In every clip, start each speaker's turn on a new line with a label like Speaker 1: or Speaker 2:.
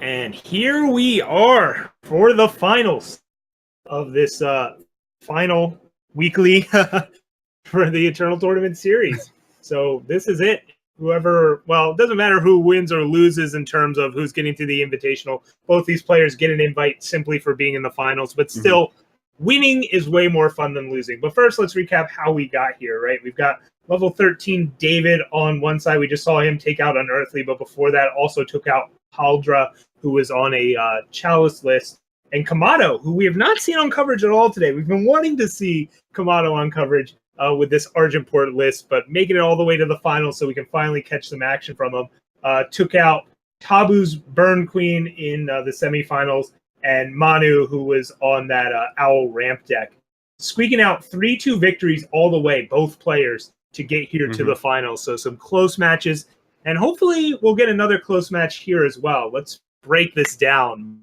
Speaker 1: And here we are for the finals of this final weekly for the Eternal Tournament Series. So this is it. Whoever, well, it doesn't matter who wins or loses in terms of who's getting to the Invitational. Both these players get an invite simply for being in the finals, but still, winning is way more fun than losing. But first, let's recap how we got here, right? We've got level 13 David on one side. We just saw him take out Unearthly, but before that also took out Haldra, who was on a Chalice list, and Kamado, who we have not seen on coverage at all today. We've been wanting to see Kamado on coverage with this Argenport list, but making it all the way to the finals so we can finally catch some action from him. Took out Tabu's Burn Queen in the semifinals, and Manu, who was on that Owl Ramp deck. Squeaking out 3-2 victories all the way, both players, to get here to the finals. So some close matches, and hopefully we'll get another close match here as well. Let's break this down.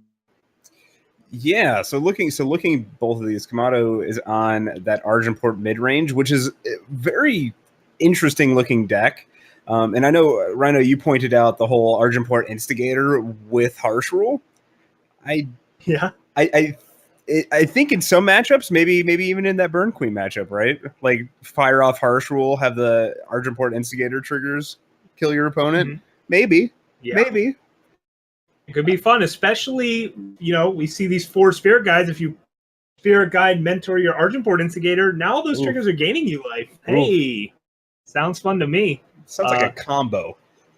Speaker 2: Yeah, so looking both of these, Kamado is on that Argenport mid-range, which is a very interesting looking deck. And I know, Rhino, you pointed out the whole Argenport Instigator with Harsh Rule. I think in some matchups, maybe even in that Burn Queen matchup, right? Like fire off Harsh Rule, have the Argenport Instigator triggers kill your opponent. Maybe. It
Speaker 1: could be fun, especially, we see these 4 Spirit Guides. If you Spirit Guide mentor your Argenport Instigator, now those triggers are gaining you life. Hey, sounds fun to me.
Speaker 2: Sounds like a combo.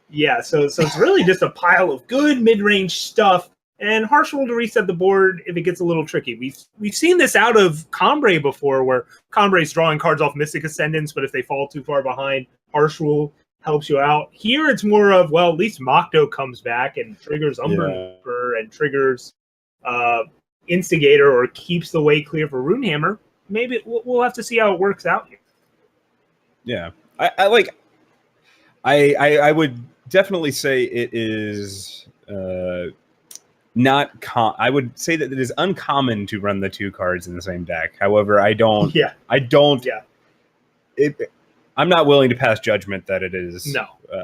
Speaker 1: Yeah, so it's really just a pile of good mid-range stuff, and Harsh Rule to reset the board if it gets a little tricky. We've seen this out of Combrei before, where Combrei's drawing cards off Mystic Ascendants, but if they fall too far behind, Harsh Rule helps you out. Here it's more of, well, at least Mokdo comes back and triggers Umber and triggers Instigator, or keeps the way clear for Runehammer. Maybe we'll have to see how it works out here.
Speaker 2: Yeah, I would definitely say it is not. I would say that it is uncommon to run the 2 cards in the same deck. However, I don't. I'm not willing to pass judgment that it is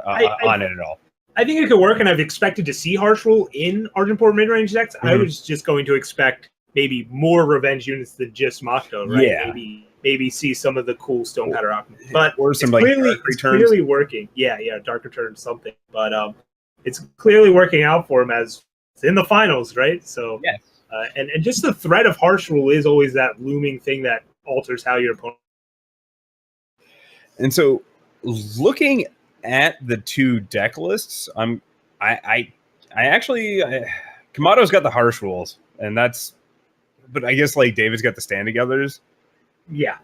Speaker 2: on it at all.
Speaker 1: I think it could work, and I've expected to see Harsh Rule in Argenport mid-range decks. I was just going to expect maybe more revenge units than just Mokdo, right?
Speaker 2: Yeah.
Speaker 1: Maybe see some of the cool Stone Powder Alchemy. But
Speaker 2: or some
Speaker 1: it's clearly working. Yeah, Dark Return something. But it's clearly working out for him as it's in the finals, right? So
Speaker 2: yes.
Speaker 1: And just the threat of Harsh Rule is always that looming thing that alters how your opponent.
Speaker 2: And so, looking at the 2 deck lists, Kamado's got the Harsh Rules, and but I guess like David's got the Stand Togethers.
Speaker 1: Yeah,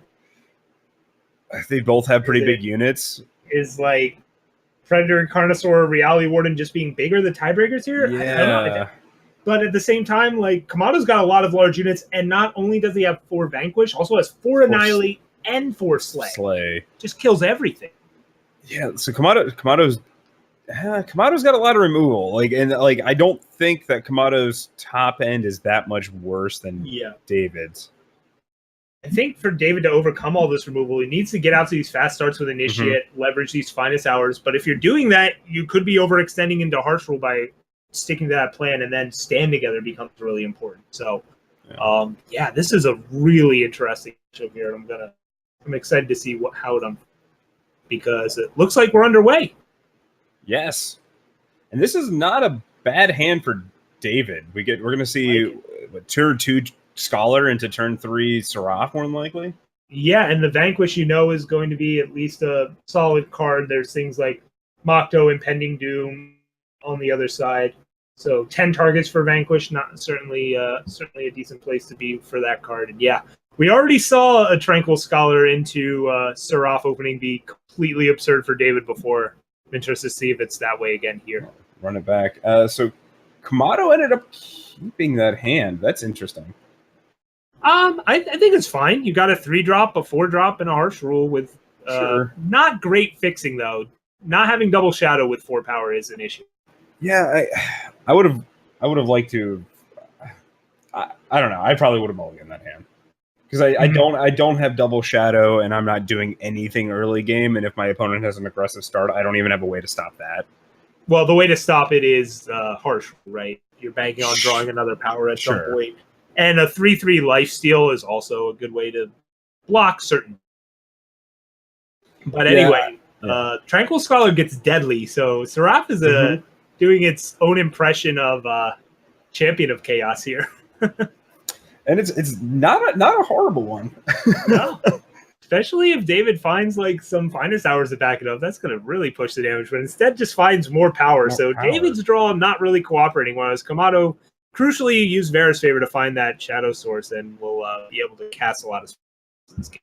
Speaker 2: they both have pretty big units.
Speaker 1: Is like Predator and Carnosaur, Reality Warden just being bigger the tiebreakers here?
Speaker 2: Yeah.
Speaker 1: I don't know. But at the same time, like Kamado's got a lot of large units, and not only does he have 4 Vanquish, also has 4 Annihilate and 4 Slay. Just kills everything.
Speaker 2: Yeah, so Kamado's got a lot of removal. I don't think that Kamado's top end is that much worse than David's.
Speaker 1: I think for David to overcome all this removal, he needs to get out to these fast starts with Initiate, leverage these finest hours. But if you're doing that, you could be overextending into Harsh Rule by sticking to that plan, and then Stand Together becomes really important. So, this is a really interesting show here. I'm excited to see how it unfolds, because it looks like we're underway.
Speaker 2: Yes, and this is not a bad hand for David. We're going to see turn 2 Scholar into turn 3 Seraph, more than likely.
Speaker 1: Yeah, and the Vanquish, is going to be at least a solid card. There's things like Mokdo, Impending Doom on the other side. So 10 targets for Vanquish, not certainly a decent place to be for that card. And yeah, we already saw a Tranquil Scholar into Seraph opening be completely absurd for David before. I'm interested to see if it's that way again here.
Speaker 2: Run it back. So Kamado ended up keeping that hand. That's interesting.
Speaker 1: I think it's fine. You got a 3-drop, a 4-drop, and a Harsh Rule with not great fixing, though. Not having double shadow with 4 power is an issue.
Speaker 2: Yeah, I would have liked to. I don't know. I probably would have mulliganed that hand. Because I don't have double shadow, and I'm not doing anything early game. And if my opponent has an aggressive start, I don't even have a way to stop that.
Speaker 1: Well, the way to stop it is harsh, right? you're banking on drawing another power at some
Speaker 2: Sure.
Speaker 1: point. And a 3/3 lifesteal is also a good way to block certain. But anyway, Tranquil Scholar gets deadly, so Seraph is doing its own impression of Champion of Chaos here.
Speaker 2: And it's not a horrible one.
Speaker 1: No. Especially if David finds like some finest hours to back it up, that's going to really push the damage. But instead, just finds more power. So David's draw not really cooperating, whereas Kamado crucially used Vera's favor to find that shadow source and will be able to cast a lot of spells in this game.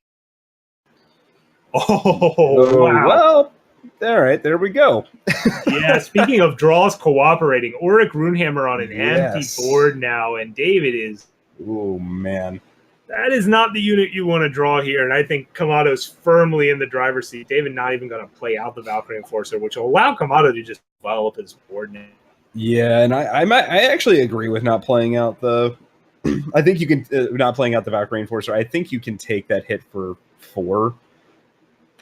Speaker 1: Oh, wow.
Speaker 2: Well, all right, there we go.
Speaker 1: Yeah, speaking of draws cooperating, Auric Runehammer on an empty board now, and David is...
Speaker 2: Oh, man.
Speaker 1: That is not the unit you want to draw here, and I think Kamado's firmly in the driver's seat. David not even going to play out the Valkyrie Enforcer, which will allow Kamado to just develop his board now.
Speaker 2: Yeah, and I actually agree with not playing out the... I think you can... not playing out the Valkyrie Enforcer. I think you can take that hit for 4.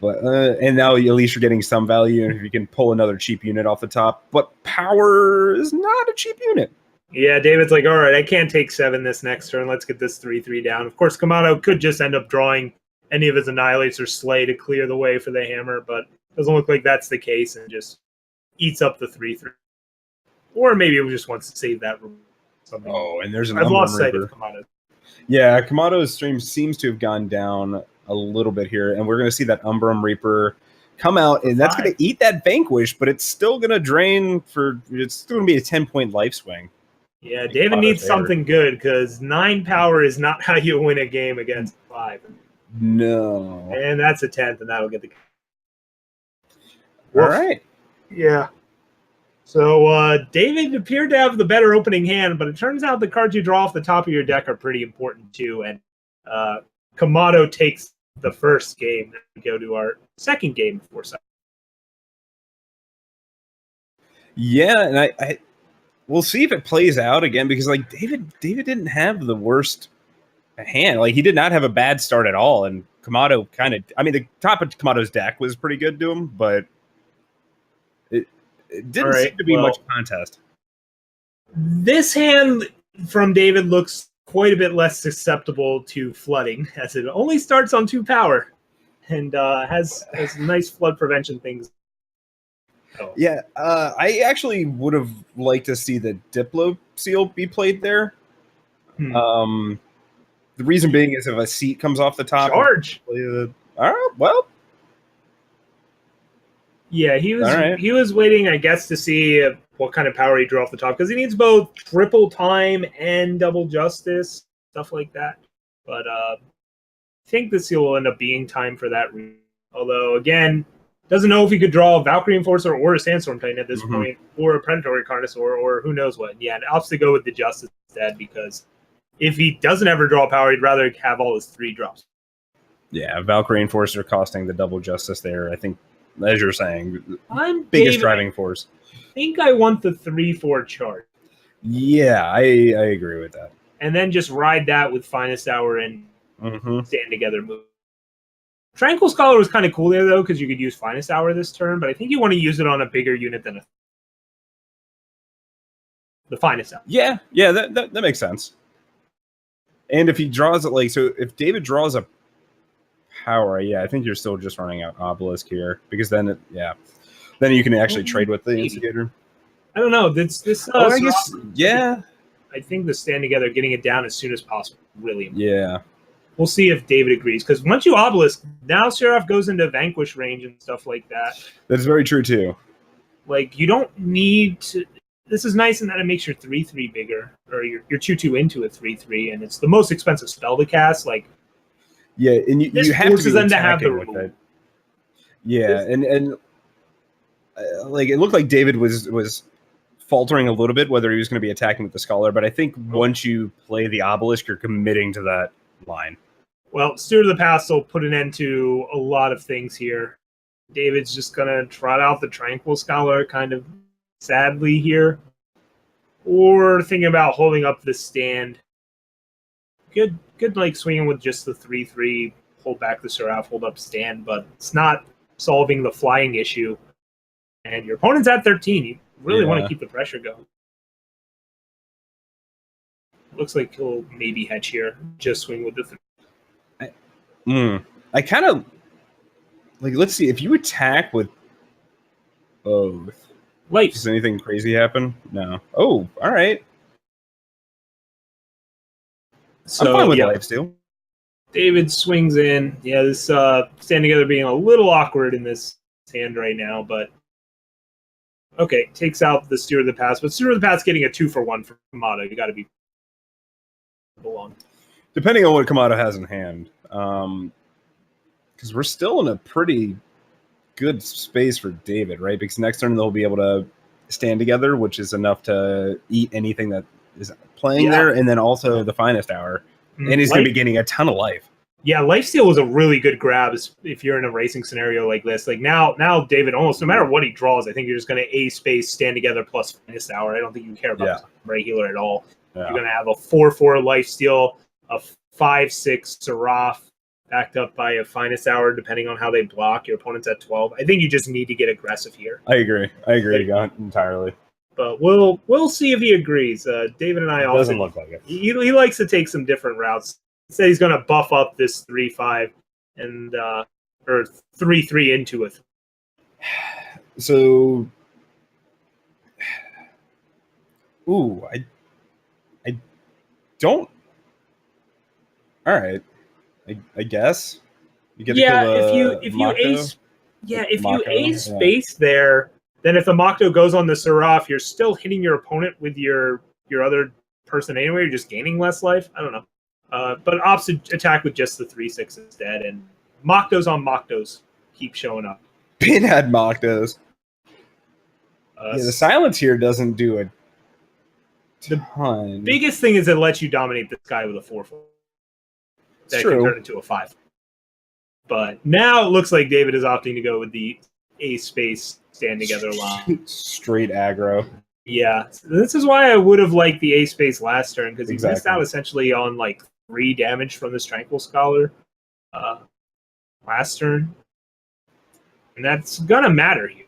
Speaker 2: But and now at least you're getting some value, and if you can pull another cheap unit off the top. But power is not a cheap unit.
Speaker 1: Yeah, David's like, all right, I can't take 7 this next turn. Let's get this 3/3 down. Of course, Kamado could just end up drawing any of his Annihilates or Slay to clear the way for the hammer, but doesn't look like that's the case and just eats up the 3/3. Or maybe it just wants to save that room. Something.
Speaker 2: Oh, and there's an
Speaker 1: I've lost sight of Kamado.
Speaker 2: Yeah, Kamado's stream seems to have gone down a little bit here, and we're going to see that Umbrum Reaper come out, and that's going to eat that Vanquish, but it's still going to drain for... It's still going to be a 10-point life swing.
Speaker 1: Yeah, David needs something good because 9 power is not how you win a game against 5.
Speaker 2: No.
Speaker 1: And that's a 10th, and that'll get the...
Speaker 2: All right.
Speaker 1: Yeah. So David appeared to have the better opening hand, but it turns out the cards you draw off the top of your deck are pretty important too, and Kamado takes the first game. We go to our second game before second.
Speaker 2: Yeah, and I we'll see if it plays out again, because like David didn't have the worst hand. Like he did not have a bad start at all, and Kamado kind of... I mean, the top of Kamado's deck was pretty good to him, but it didn't seem to be much contest.
Speaker 1: This hand from David looks quite a bit less susceptible to flooding, as it only starts on 2 power and has nice flood prevention things. Oh.
Speaker 2: Yeah, I actually would have liked to see the Diplo Seal be played there. The reason being is if a seat comes off the top...
Speaker 1: Charge!
Speaker 2: All right, well...
Speaker 1: Yeah, he was waiting, I guess, to see what kind of power he drew off the top, because he needs both triple time and double justice, stuff like that. But I think the seal will end up being time for that. Although, again, doesn't know if he could draw a Valkyrie Enforcer or a Sandstorm Titan at this point, or a Predatory Carnosaur, or who knows what. Yeah, it opts to go with the Justice instead, because if he doesn't ever draw power, he'd rather have all his 3 drops.
Speaker 2: Yeah, Valkyrie Enforcer costing the double justice there, I think, as you're saying,
Speaker 1: biggest
Speaker 2: driving force.
Speaker 1: I think I want the 3/4 charge.
Speaker 2: Yeah, I agree with that.
Speaker 1: And then just ride that with Finest Hour and Stand Together move. Tranquil Scholar was kind of cool there, though, because you could use Finest Hour this turn, but I think you want to use it on a bigger unit than the Finest Hour.
Speaker 2: Yeah, that makes sense. And if he draws it, like, so if David draws a power, yeah, I think you're still just running out Obelisk here, because then, then you can actually trade with the Instigator.
Speaker 1: I don't know. This
Speaker 2: I guess, yeah.
Speaker 1: I think the Stand Together, getting it down as soon as possible, really important.
Speaker 2: Yeah.
Speaker 1: We'll see if David agrees, because once you Obelisk, now Seraph goes into Vanquish range and stuff like that.
Speaker 2: That's very true, too.
Speaker 1: Like, you don't need to... This is nice in that it makes your 3/3 bigger, or your 2/2 into a 3/3, and it's the most expensive spell to cast. Like,
Speaker 2: yeah, and you have to be
Speaker 1: them to have the
Speaker 2: with it. Yeah, and like it looked like David was faltering a little bit whether he was going to be attacking with the Scholar, but I think once you play the Obelisk, you're committing to that line.
Speaker 1: Well, Steward of the Past will put an end to a lot of things here. David's just going to trot out the Tranquil Scholar kind of sadly here. Or thinking about holding up the stand. Good like swinging with just the 3/3, hold back the Seraph, hold up stand, but it's not solving the flying issue. And your opponent's at 13. You really want to keep the pressure going. looks like he'll maybe hedge here. Just swing with the
Speaker 2: 3. I kind of like. Let's see if you attack with both.
Speaker 1: life.
Speaker 2: Does anything crazy happen? No. Oh, all right.
Speaker 1: So,
Speaker 2: I'm fine with life steal.
Speaker 1: David swings in. Yeah, this stand together being a little awkward in this hand right now, but okay, takes out the Steward of the Past. But Steward of the Past getting a 2-for-1 for Kamado. You got to be belong.
Speaker 2: Depending on what Kamado has in hand, because we're still in a pretty good space for David, right? Because next turn they'll be able to stand together, which is enough to eat anything that is playing there, and then also the Finest Hour. And he's going to be getting a ton of life.
Speaker 1: Yeah, lifesteal was a really good grab if you're in a racing scenario like this. Like now David, almost no matter what he draws, I think you're just going to A space stand together plus Finest Hour. I don't think you care about regular at all. Yeah. You're going to have a 4/4 lifesteal, a 5/6 Seraph, backed up by a Finest Hour, depending on how they block. Your opponent's at 12. I think you just need to get aggressive here.
Speaker 2: I agree entirely.
Speaker 1: But we'll see if he agrees. David and I also
Speaker 2: doesn't look like it.
Speaker 1: He likes to take some different routes. He said he's going to buff up this 3/5 and or 3/3 into it.
Speaker 2: So, I don't. All right, I guess you get to kill
Speaker 1: if you ace space there. Then if the Mokto goes on the Seraph, you're still hitting your opponent with your other person anyway. You're just gaining less life. I don't know. But opposite attack with just the 3/6 instead. And Moktos on Moktos keep showing up.
Speaker 2: Pinhead Moktos. The silence here doesn't do a ton.
Speaker 1: The biggest thing is it lets you dominate this guy with a 4/4. That can turn into a 5. But now it looks like David is opting to go with the A space stand together line.
Speaker 2: Straight aggro.
Speaker 1: Yeah, this is why I would have liked the A space last turn, because he missed out essentially on like 3 damage from this Tranquil Scholar last turn, and that's gonna matter here.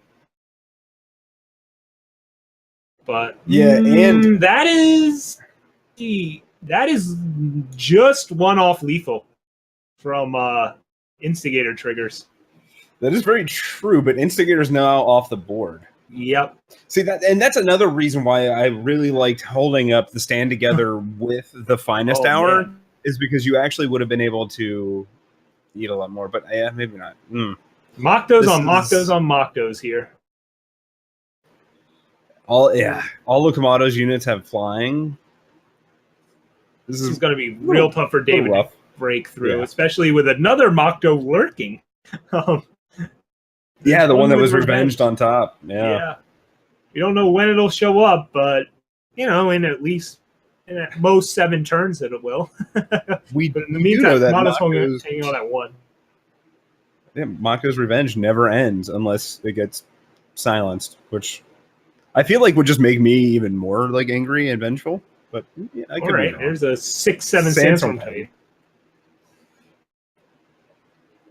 Speaker 1: But and that is just one-off lethal from Instigator triggers.
Speaker 2: That is very true, but Instigator's now off the board.
Speaker 1: Yep.
Speaker 2: See that's another reason why I really liked holding up the stand together with the Finest Hour, is because you actually would have been able to eat a lot more. But yeah, maybe not.
Speaker 1: Moktos on Moktos here.
Speaker 2: All the Kamado's units have flying.
Speaker 1: This is going to be real tough for David to break through, especially with another Mokto lurking.
Speaker 2: The one that was revenged on top. Yeah.
Speaker 1: We don't know when it'll show up, but in at most 7 turns it will. But in the meantime, Kamado's hanging on at 1.
Speaker 2: Yeah, Mako's revenge never ends unless it gets silenced, which I feel like would just make me even more like angry and vengeful. But I could. All right,
Speaker 1: there's a 6/7 Sandstorm Heavy.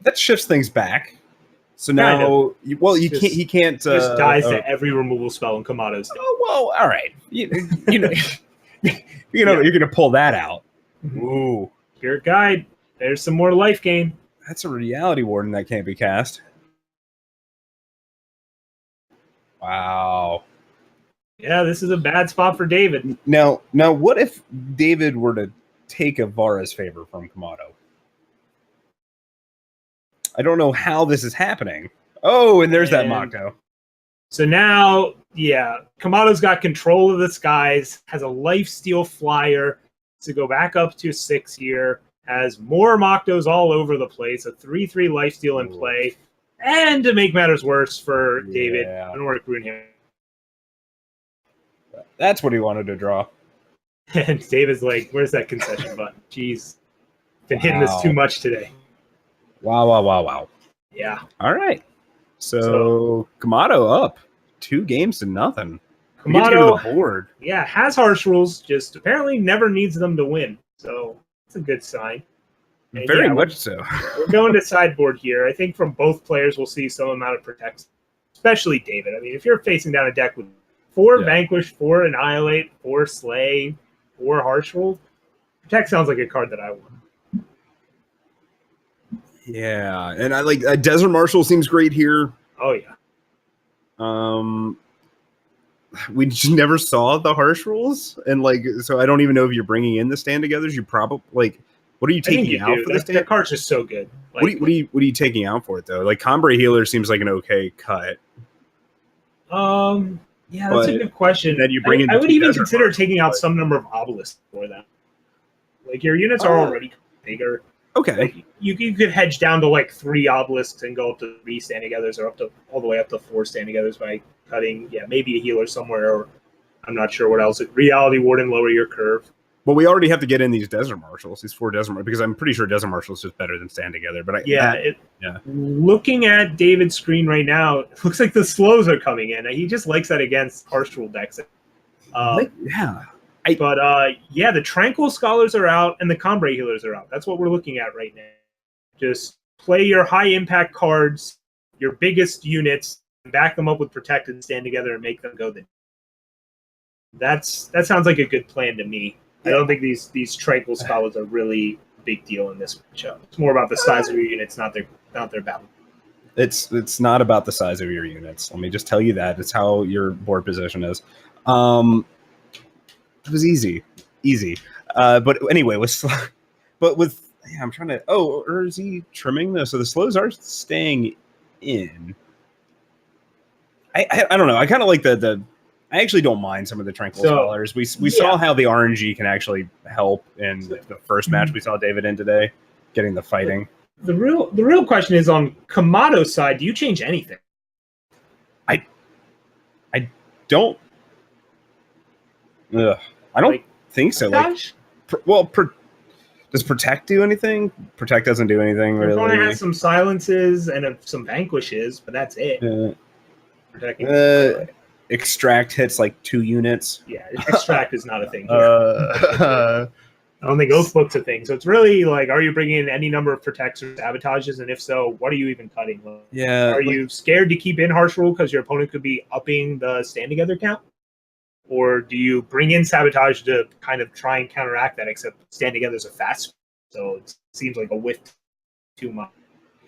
Speaker 2: That shifts things back. So now, he can't.
Speaker 1: Just dies to every removal spell in Kamado's.
Speaker 2: Oh well, all right. You're gonna pull that out. Ooh,
Speaker 1: Spirit Guide. There's some more life gain.
Speaker 2: That's a Reality Warden that can't be cast. Wow.
Speaker 1: Yeah, this is a bad spot for David.
Speaker 2: Now, what if David were to take a Vara's favor from Kamado? I don't know how this is happening. Oh, and there's that Mokto.
Speaker 1: So now, Kamado's got control of the skies, has a lifesteal flyer to go back up to 6 here, has more Moktos all over the place, a 3/3 lifesteal in play, and to make matters worse for David, Nordic Runehammer.
Speaker 2: That's what he wanted to draw.
Speaker 1: And David's like, where's that concession button? Jeez. Been hitting this too much today.
Speaker 2: Wow.
Speaker 1: Yeah.
Speaker 2: All right. So Kamado up 2 games to nothing.
Speaker 1: Kamado,
Speaker 2: the board.
Speaker 1: Yeah, has harsh rules, just apparently never needs them to win. So it's a good sign. And
Speaker 2: Very much so.
Speaker 1: We're going to sideboard here. I think from both players we'll see some amount of protection, especially David. I mean, if you're facing down a deck with 4 Vanquish, 4 Annihilate, 4 Slay, 4 Harsh Rule, Protect sounds like a card that I want.
Speaker 2: Yeah, and I like Desert Marshal seems great here.
Speaker 1: Oh yeah.
Speaker 2: We just never saw the harsh rules, and like, so I don't even know if you're bringing in the stand togethers. You probably like, what are you taking out for the stand?
Speaker 1: That card's just so good. Like,
Speaker 2: what are you taking out for it though? Like, Combray Healer seems like an okay cut.
Speaker 1: Yeah, that's a good question.
Speaker 2: Then you bring in
Speaker 1: I would even
Speaker 2: Desert
Speaker 1: consider
Speaker 2: Marshal,
Speaker 1: taking out some number of obelisks for that. Like your units are already bigger.
Speaker 2: Okay.
Speaker 1: Like you could hedge down to like 3 obelisks and go up to 3 stand togethers, or up to all the way up to 4 stand togethers by cutting, maybe a healer somewhere, or I'm not sure what else. Reality Warden, lower your curve.
Speaker 2: Well, we already have to get in these Desert Marshals, these 4 Desert Marshals, because I'm pretty sure Desert Marshal is just better than stand together. But
Speaker 1: looking at David's screen right now, it looks like the slows are coming in. He just likes that against harsh rule decks. The Tranquil Scholars are out and the Combray Healers are out. That's what we're looking at right now. Just play your high impact cards, your biggest units, and back them up with Protect and stand together and make them go. That sounds like a good plan to me. I don't think these Tranquil Scholars are really a big deal in this matchup. It's more about the size of your units, not their battle.
Speaker 2: It's not about the size of your units. Let me just tell you that. It's how your board position is. It was easy. But anyway, I'm trying to. Oh, or is he trimming this? So the slows are staying in. I don't know. I kind of like the. I actually don't mind some of the Tranquil Scholars. We saw how the aReNGee can actually help in the first match we saw David in today, getting the fighting.
Speaker 1: The real question is on Kamado's side. Do you change anything?
Speaker 2: I don't. I don't think so. Like, does Protect do anything? Protect doesn't do anything really.
Speaker 1: Your opponent has some silences and some vanquishes, but that's it. Protecting.
Speaker 2: Extract hits like 2 units.
Speaker 1: Yeah, extract is not a thing. I don't think Oathbook's a thing. So it's really like, are you bringing in any number of protects or sabotages? And if so, what are you even cutting? Are you scared to keep in harsh rule because your opponent could be upping the stand together count? Or do you bring in sabotage to kind of try and counteract that, except stand together is a fast, so it seems like a whiff too much.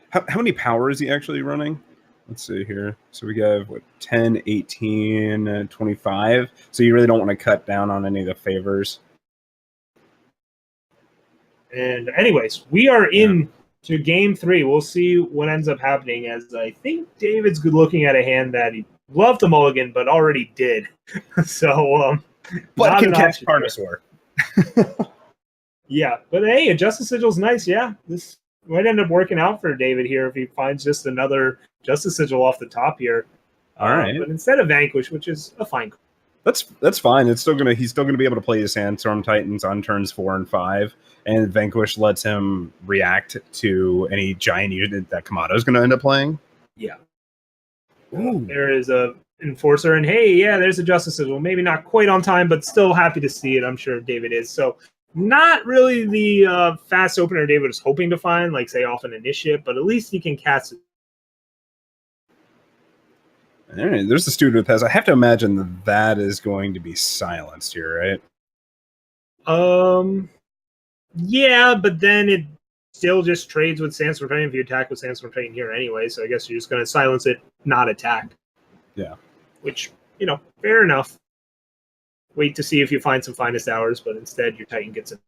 Speaker 2: How many power is he actually running? Let's see here. So we have 10, 18, 25. So you really don't want to cut down on any of the favors.
Speaker 1: And anyways, we are in to game 3. We'll see what ends up happening, as I think David's looking at a hand that he loved to mulligan, but already did. So,
Speaker 2: but can catch Carnosaur.
Speaker 1: Yeah, but hey, a Justice Sigil's nice. Yeah, this might end up working out for David here if he finds just another Justice Sigil off the top here.
Speaker 2: All right,
Speaker 1: but instead of Vanquish, which is a fine.
Speaker 2: That's fine. He's still gonna be able to play his Sandstorm Titans on turns 4 and 5, and Vanquish lets him react to any giant unit that Kamado's gonna end up playing.
Speaker 1: Yeah. There is a Enforcer, and hey, there's a Justice Sigil. Maybe not quite on time, but still happy to see it. I'm sure David is. So not really the fast opener David was hoping to find, like say off an initiate, but at least he can cast it.
Speaker 2: All right, there's the Student with Pez. I have to imagine that is going to be silenced here, right?
Speaker 1: Yeah, but then it still just trades with Sandstorm Titan if you attack with Sandstorm Titan here anyway, so I guess you're just going to silence it, not attack.
Speaker 2: Yeah.
Speaker 1: Which, fair enough. Wait to see if you find some finest hours, but instead your Titan gets it.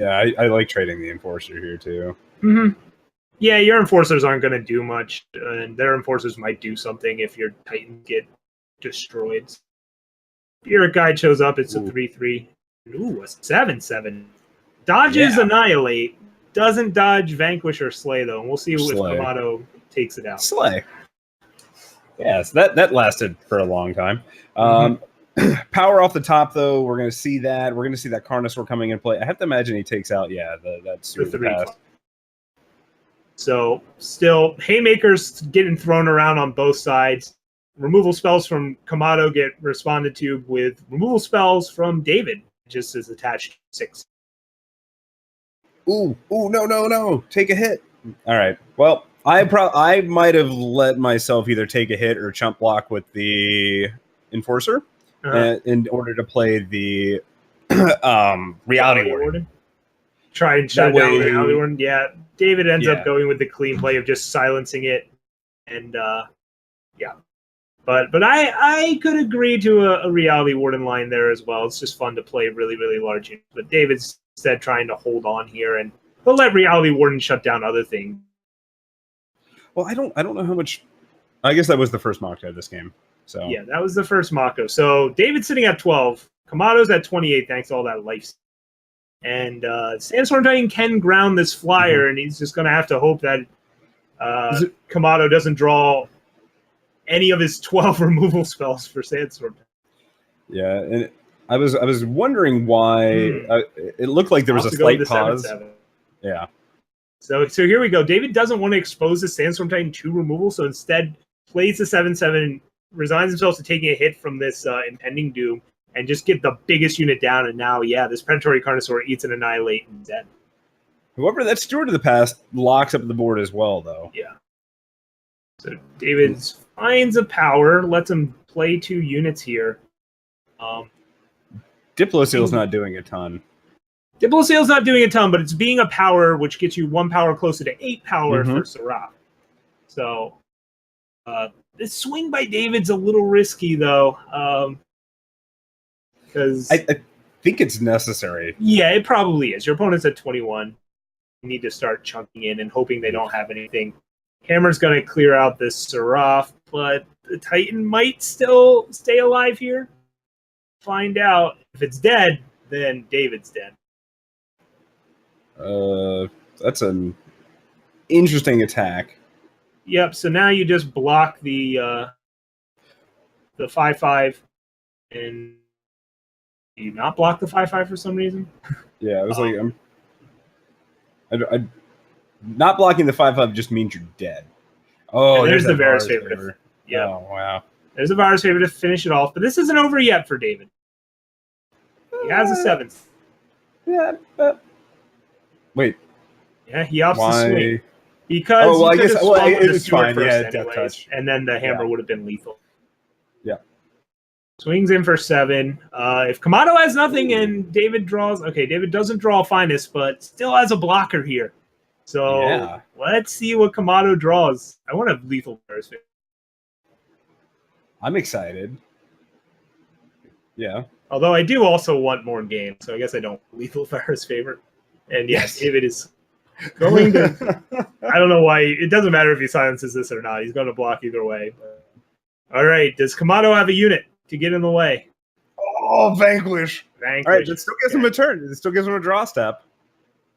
Speaker 2: I like trading the Enforcer here too.
Speaker 1: Mm-hmm. Yeah, your Enforcers aren't going to do much, and their Enforcers might do something if your Titans get destroyed. If your guide shows up, it's a 3/3. Ooh, a 7/7. Dodges Annihilate. Doesn't dodge Vanquish or Slay, though. And we'll see if Kamado takes it out.
Speaker 2: Slay. Yes, that lasted for a long time. Power off the top, though. We're going to see that. We're going to see that Carnosaur coming in play. I have to imagine he takes out, that Super Pass.
Speaker 1: So, still, Haymakers getting thrown around on both sides. Removal spells from Kamado get responded to with removal spells from David, just as attached 6.
Speaker 2: Ooh, no. Take a hit. All right. Well, I might have let myself either take a hit or chump block with the Enforcer in order to play the Reality Warden.
Speaker 1: Try and shut
Speaker 2: That
Speaker 1: down
Speaker 2: way-
Speaker 1: Reality Warden. Yeah, David ends
Speaker 2: Yeah.
Speaker 1: up going with the clean play of just silencing it, and yeah. But I could agree to a Reality Warden line there as well. It's just fun to play really, really large units. But David's instead trying to hold on here, and he'll let Reality Warden shut down other things.
Speaker 2: Well, I don't know how much. I guess that was the first mock of this game. So
Speaker 1: Yeah, that was the first Mako. So David's sitting at 12. Kamado's at 28 thanks to all that life. And Sandstorm Titan can ground this flyer, and he's just going to have to hope that Kamado doesn't draw any of his 12 removal spells for Sandstorm.
Speaker 2: Yeah, and I was wondering why it looked like there was a slight pause.
Speaker 1: 7/7.
Speaker 2: Yeah.
Speaker 1: So here we go. David doesn't want to expose the Sandstorm Titan to removal, so instead plays the 7/7, resigns himself to taking a hit from this impending doom, and just get the biggest unit down. And now, yeah, this Predatory Carnosaur eats an Annihilate and dead.
Speaker 2: However, that Steward of the Past locks up the board as well, though.
Speaker 1: Yeah. So David finds a power, lets him play 2 units here.
Speaker 2: Diploseal's not doing a ton.
Speaker 1: Diploseal's not doing a ton, but it's being a power, which gets you 1 power closer to 8 power for Seraph. So this swing by David's a little risky, though, because
Speaker 2: I think it's necessary.
Speaker 1: Yeah, it probably is. Your opponent's at 21. You need to start chunking in and hoping they don't have anything. Hammer's going to clear out this Seraph, but the Titan might still stay alive here. Find out. If it's dead, then David's dead.
Speaker 2: That's an interesting attack.
Speaker 1: Yep, so now you just block the 5/5, and do you not block the 5/5 for some reason?
Speaker 2: Yeah, I was like, I not blocking the 5/5 just means you're dead. Oh,
Speaker 1: and there's the
Speaker 2: that
Speaker 1: Varus
Speaker 2: Varus
Speaker 1: Favor. Yeah.
Speaker 2: Oh, wow.
Speaker 1: There's a Varus Favor to finish it off, but this isn't over yet for David. He has a 7th.
Speaker 2: Yeah, but wait.
Speaker 1: Yeah, he opts
Speaker 2: Why?
Speaker 1: to swing. Because
Speaker 2: I
Speaker 1: you
Speaker 2: guess
Speaker 1: could have swung with the
Speaker 2: it's
Speaker 1: Steward
Speaker 2: fine.
Speaker 1: first
Speaker 2: Yeah, death
Speaker 1: anyways,
Speaker 2: touch.
Speaker 1: and then the hammer would have been lethal.
Speaker 2: Yeah.
Speaker 1: Swings in for 7. If Kamado has nothing and David draws... Okay, David doesn't draw Finest, but still has a blocker here. So let's see what Kamado draws. I want a lethal Varus.
Speaker 2: I'm excited. Yeah.
Speaker 1: Although I do also want more game, so I guess I don't lethal Varus favorite. And yes, David is going to... I don't know why. It doesn't matter if he silences this or not. He's going to block either way. But... All right. Does Kamado have a unit to get in the way?
Speaker 2: Oh, Vanquish. All right. That still gives him a turn. It still gives him a draw step.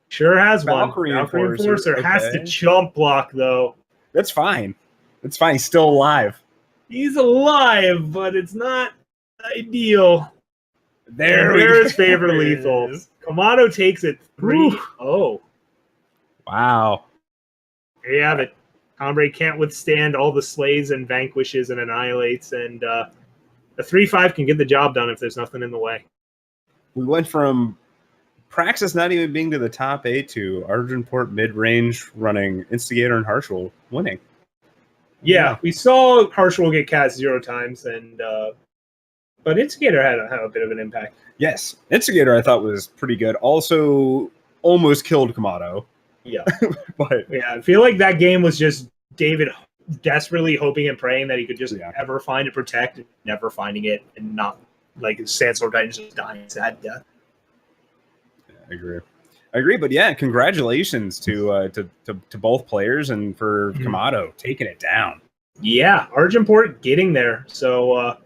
Speaker 1: Sure has
Speaker 2: Valkyrie
Speaker 1: one. Valkyrie Enforcer
Speaker 2: okay.
Speaker 1: has to jump block, though.
Speaker 2: That's fine. It's fine. He's still alive.
Speaker 1: He's alive, but it's not ideal.
Speaker 2: There's
Speaker 1: favorite lethal. Kamado takes it 3-0.
Speaker 2: Wow.
Speaker 1: There you have it. Combrade can't withstand all the slays and vanquishes and annihilates, and a 3/5 can get the job done if there's nothing in the way.
Speaker 2: We went from Praxis not even being to the top 8 to Argenport mid-range running Instigator and Harshal winning.
Speaker 1: Yeah, we saw Harshal get cast 0 times, and but Instigator had a bit of an impact.
Speaker 2: Yes, Instigator I thought was pretty good. Also, almost killed Kamado.
Speaker 1: Yeah,
Speaker 2: but
Speaker 1: yeah, I feel like that game was just David desperately hoping and praying that he could just ever find a protect, and never finding it, and not like Sandstorm Titans just dying sad death.
Speaker 2: I agree, but yeah, congratulations to both players and for Kamado taking it down.
Speaker 1: Yeah, Argenport getting there. So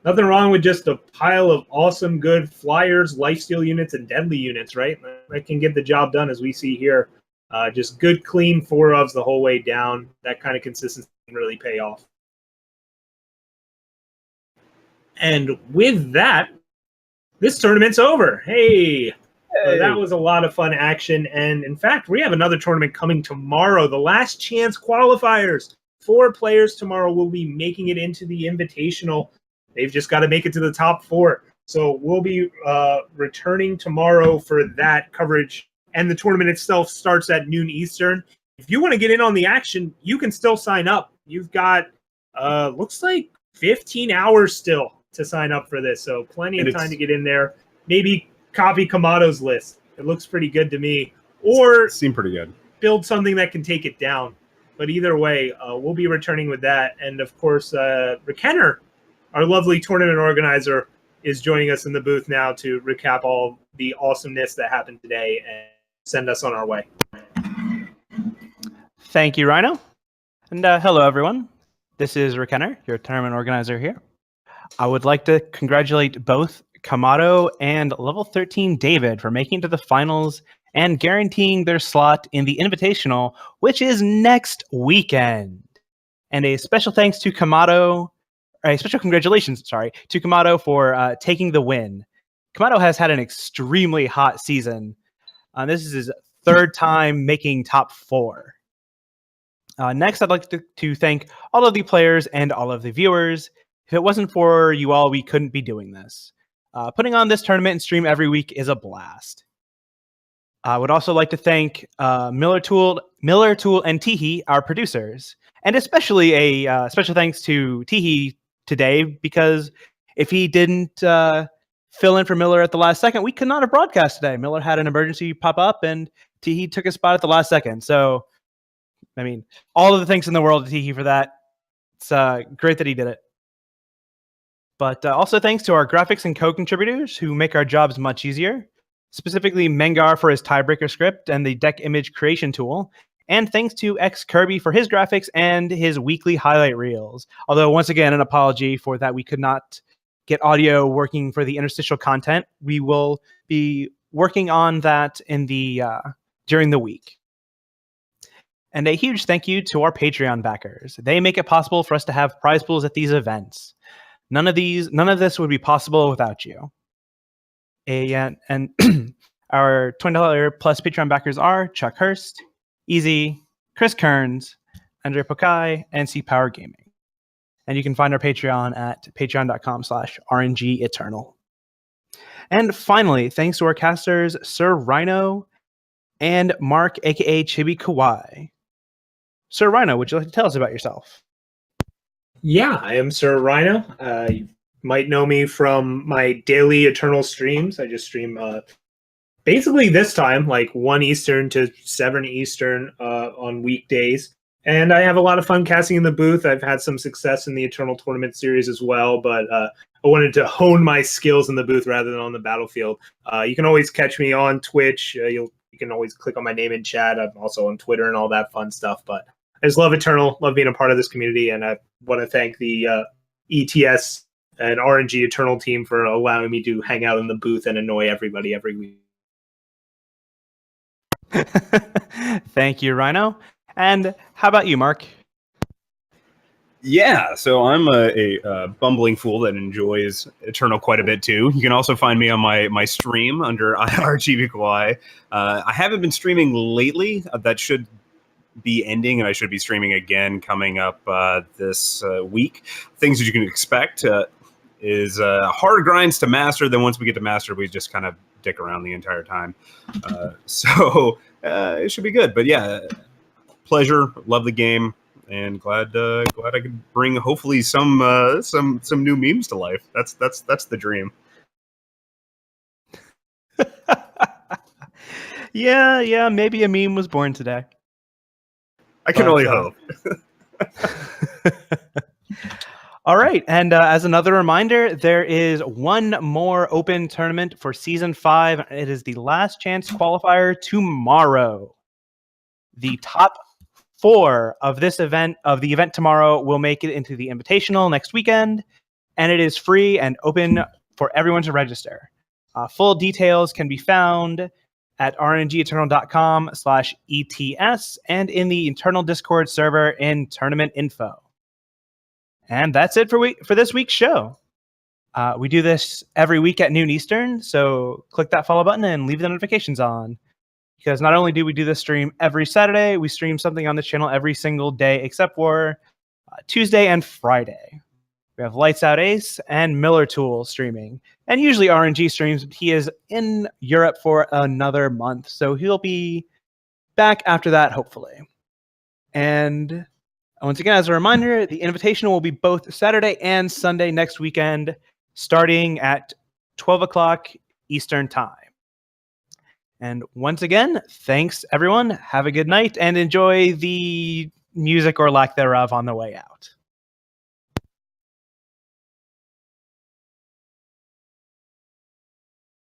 Speaker 1: nothing wrong with just a pile of awesome, good flyers, lifesteal units, and deadly units, right? That can get the job done, as we see here. Just good, clean 4-ofs the whole way down. That kind of consistency can really pay off. And with that, this tournament's over. Hey! That was a lot of fun action. And in fact, we have another tournament coming tomorrow. The last chance qualifiers. 4 players tomorrow will be making it into the Invitational. They've just got to make it to the top 4. So we'll be returning tomorrow for that coverage. And the tournament itself starts at noon Eastern. If you want to get in on the action, you can still sign up. You've got, looks like 15 hours still to sign up for this. So plenty of time to get in there. Maybe copy Kamado's list. It looks pretty good to me. Or
Speaker 2: seem pretty good.
Speaker 1: Build something that can take it down. But either way, we'll be returning with that. And of course, Rekenner, our lovely tournament organizer, is joining us in the booth now to recap all the awesomeness that happened today and send us on our way.
Speaker 3: Thank you, Rhino. And hello, everyone. This is Rekenner, your tournament organizer here. I would like to congratulate both Kamado and Level 13 David for making it to the finals and guaranteeing their slot in the Invitational, which is next weekend. And a special thanks to Kamado, a special congratulations, to Kamado for taking the win. Kamado has had an extremely hot season. This is his third time making top 4. Next, I'd like to thank all of the players and all of the viewers. If it wasn't for you all, we couldn't be doing this. Putting on this tournament and stream every week is a blast. I would also like to thank Miller Tool and Teehee, our producers, and especially a special thanks to Teehee today, because if he didn't fill in for Miller at the last second, we could not have broadcast today. Miller had an emergency pop up, and Teehee took a spot at the last second. So, I mean, all of the thanks in the world to Teehee for that. It's great that he did it. But also thanks to our graphics and co-contributors who make our jobs much easier. Specifically Mengar for his tiebreaker script and the deck image creation tool. And thanks to X Kirby for his graphics and his weekly highlight reels. Although, once again, an apology for that we could not get audio working for the interstitial content. We will be working on that in the during the week. And a huge thank you to our Patreon backers. They make it possible for us to have prize pools at these events. None of this would be possible without you. And our $20 plus Patreon backers are Chuck Hurst, Easy, Chris Kearns, Andre Pokai, and C Power Gaming. And you can find our Patreon at patreon.com/RNG Eternal. And finally, thanks to our casters, Sir Rhino and Mark, aka Chibikawaii. Sir Rhino, would you like to tell us about yourself?
Speaker 1: Yeah, I am Sir Rhino. You might know me from my daily Eternal streams. I just stream basically this time, like 1 Eastern to 7 Eastern on weekdays. And I have a lot of fun casting in the booth. I've had some success in the Eternal Tournament series as well, but I wanted to hone my skills in the booth rather than on the battlefield. You can always catch me on Twitch. You can always click on my name in chat. I'm also on Twitter and all that fun stuff. But I just love Eternal, love being a part of this community, and I want to thank the ETS and aReNGee Eternal team for allowing me to hang out in the booth and annoy everybody every week.
Speaker 3: Thank you, Rhino. And how about you, Mark?
Speaker 2: Yeah, so I'm a bumbling fool that enjoys Eternal quite a bit too. You can also find me on my stream under Chibikawaii. I haven't been streaming lately. That should be ending, and I should be streaming again coming up this week. Things that you can expect is hard grinds to master. Then once we get to master, we just kind of dick around the entire time. So it should be good. But yeah, pleasure. Love the game, and glad I could bring hopefully some new memes to life. That's the dream.
Speaker 3: Yeah. Maybe a meme was born today.
Speaker 2: I can only hope.
Speaker 3: All right, and as another reminder, there is one more open tournament for Season 5. It is the last chance qualifier tomorrow. The top 4 of this event, of the event tomorrow, will make it into the Invitational next weekend, and it is free and open for everyone to register. Full details can be found at rngeternal.com/ETS and in the internal Discord server in Tournament Info. And that's it for this week's show. We do this every week at noon Eastern, so click that follow button and leave the notifications on. Because not only do we do this stream every Saturday, we stream something on this channel every single day except for Tuesday and Friday. We have Lights Out Ace and Miller Tool streaming. And usually aReNGee streams, but he is in Europe for another month, so he'll be back after that, hopefully. And once again, as a reminder, the Invitational will be both Saturday and Sunday next weekend, starting at 12 o'clock Eastern Time. And once again, thanks everyone. Have a good night and enjoy the music or lack thereof on the way out.